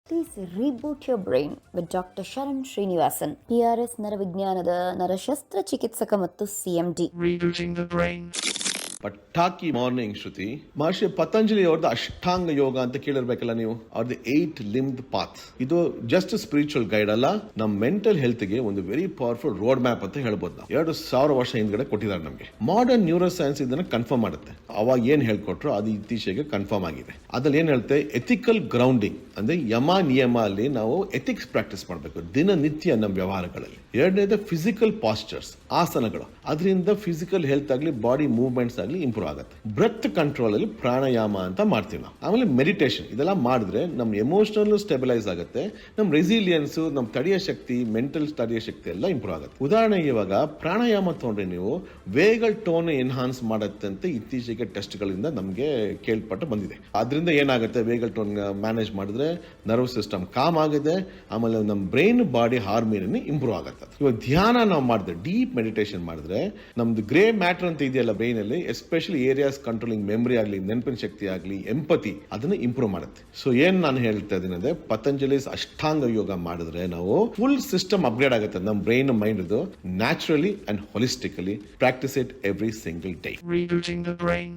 Please reboot your brain with Dr. Sharan Srinivasan, PRS ನರವಿಜ್ಞಾನದ ನರಶಸ್ತ್ರ ಚಿಕಿತ್ಸಕ ಮತ್ತು CMD. Rebooting the brain. ಪಟಾಕಿ morning ಶ್ರುತಿ. ಮಹರ್ಷಿ ಪತಂಜಲಿ ಅವ್ರದ್ದು ಅಷ್ಟಾಂಗ ಯೋಗ ಅಂತ ಕೇಳಿರ್ಬೇಕಲ್ಲ ನೀವು. ಅವ್ರದ್ದು 8 limbed path. ಇದು ಜಸ್ಟ್ ಸ್ಪಿರಿಚುವಲ್ ಗೈಡ್ ಅಲ್ಲ, ನಮ್ಮ ಮೆಂಟಲ್ ಹೆಲ್ತ್ ಗೆ ಒಂದು ವೆರಿ ಪವರ್ಫುಲ್ ರೋಡ್ ಮ್ಯಾಪ್ ಅಂತ ಹೇಳ್ಬೋದು ನಾವು. 2000 ವರ್ಷ ಹಿಂದ್ಗಡೆ ಕೊಟ್ಟಿದ್ದಾರೆ ನಮಗೆ. ಮಾಡರ್ನ್ ನ್ಯೂರೋ ಸೈನ್ಸ್ ಇದನ್ನ ಕನ್ಫರ್ಮ್ ಮಾಡುತ್ತೆ. ಅವಾಗ ಏನ್ ಹೇಳ್ಕೊಟ್ರು ಅದು ಇತ್ತೀಚೆಗೆ ಕನ್ಫರ್ಮ್ ಆಗಿದೆ. ಅದ್ರಲ್ಲಿ ಏನ್ ಹೇಳುತ್ತೆ, ಎಥಿಕಲ್ ಗ್ರೌಂಡಿಂಗ್ ಅಂದ್ರೆ ಯಮ ನಿಯಮ ಅಲ್ಲಿ ನಾವು ಎಥಿಕ್ಸ್ ಪ್ರಾಕ್ಟೀಸ್ ಮಾಡಬೇಕು ದಿನನಿತ್ಯ ನಮ್ಮ ವ್ಯವಹಾರಗಳಲ್ಲಿ. ಎರಡನೇದು ಫಿಸಿಕಲ್ ಪಾಸ್ಚರ್ಸ್, ಆಸನಗಳು. ಅದರಿಂದ ಫಿಸಿಕಲ್ ಹೆಲ್ತ್ ಆಗಲಿ ಬಾಡಿ ಮೂವ್ಮೆಂಟ್ಸ್ ಆಗಲಿ ಇಂಪ್ರೂವ್ ಆಗುತ್ತೆ. ಬ್ರೆತ್ ಕಂಟ್ರೋಲ್ ಅಲ್ಲಿ ಪ್ರಾಣಾಯಾಮ ಅಂತ ಮಾಡ್ತೀವಿ ನಾವು. ಆಮೇಲೆ ಮೆಡಿಟೇಷನ್, ಇದೆಲ್ಲ ಮಾಡಿದ್ರೆ ನಮ್ಮ ಎಮೋಷನಲ್ ಸ್ಟೆಬಿಲೈಸ್ ಆಗುತ್ತೆ, ನಮ್ಮ ರೆಸಿಲಿಯನ್ಸ್, ನಮ್ಮ ತಡೆಯ ಶಕ್ತಿ, ಮೆಂಟಲ್ ತಡೆಯ ಶಕ್ತಿ ಎಲ್ಲ ಇಂಪ್ರೂವ್ ಆಗುತ್ತೆ. ಉದಾಹರಣೆಗೆ ಇವಾಗ ಪ್ರಾಣಾಯಾಮ ತಗೊಂಡ್ರೆ ನೀವು ವೇಗಲ್ ಟೋನ್ ಎನ್ಹಾನ್ಸ್ ಮಾಡುತ್ತೆ ಅಂತ ಇತ್ತೀಚೆಗೆ ಟೆಸ್ಟ್ ಗಳಿಂದ ನಮಗೆ ಕೇಳ್ಪಟ್ಟು ಬಂದಿದೆ. ಅದರಿಂದ ಏನಾಗುತ್ತೆ, ವೇಗಲ್ ಟೋನ್ ಮ್ಯಾನೇಜ್ ಮಾಡಿದ್ರೆ ನರ್ವ್ ಸಿಸ್ಟಮ್ ಕಾಮ್ ಆಗಿದೆ, ಆಮೇಲೆ ನಮ್ಮ ಬ್ರೈನ್ ಬಾಡಿ ಹಾರ್ಮೋನ್ ಇಂಪ್ರೂವ್ ಆಗುತ್ತೆ. ಇವಾಗ ಧ್ಯಾನ ನಾವು ಮಾಡಿದ್ರೆ, ಡೀಪ್ ಮೆಡಿಟೇಷನ್ ಮಾಡಿದ್ರೆ ನಮ್ದು ಗ್ರೇ ಮ್ಯಾಟರ್ ಅಂತ ಇದೆಯಲ್ಲ ಬ್ರೈನ್ ಅಲ್ಲಿ, ಎಸ್ಪೆಷಲಿ ಏರಿಯಾಸ್ ಕಂಟ್ರೋಲಿಂಗ್ ಮೆಮರಿ ಆಗಲಿ, ನೆನಪಿನ ಶಕ್ತಿ ಆಗಲಿ, ಎಂಪತಿ, ಅದನ್ನ ಇಂಪ್ರೂವ್ ಮಾಡುತ್ತೆ. ಸೊ ಏನ್ ನಾನು ಹೇಳ್ತಾ ಇದ್ದೀನಿ ಅಂದ್ರೆ, ಪತಂಜಲಿ ಅಷ್ಟಾಂಗ ಯೋಗ ಮಾಡಿದ್ರೆ ನಾವು ಫುಲ್ ಸಿಸ್ಟಮ್ ಅಪ್ಗ್ರೇಡ್ ಆಗುತ್ತೆ. ನಮ್ಮ ಬ್ರೈನ್ ಮೈಂಡ್ ಇದು naturally and holistically. Practise it every single day. Rebooting the brain.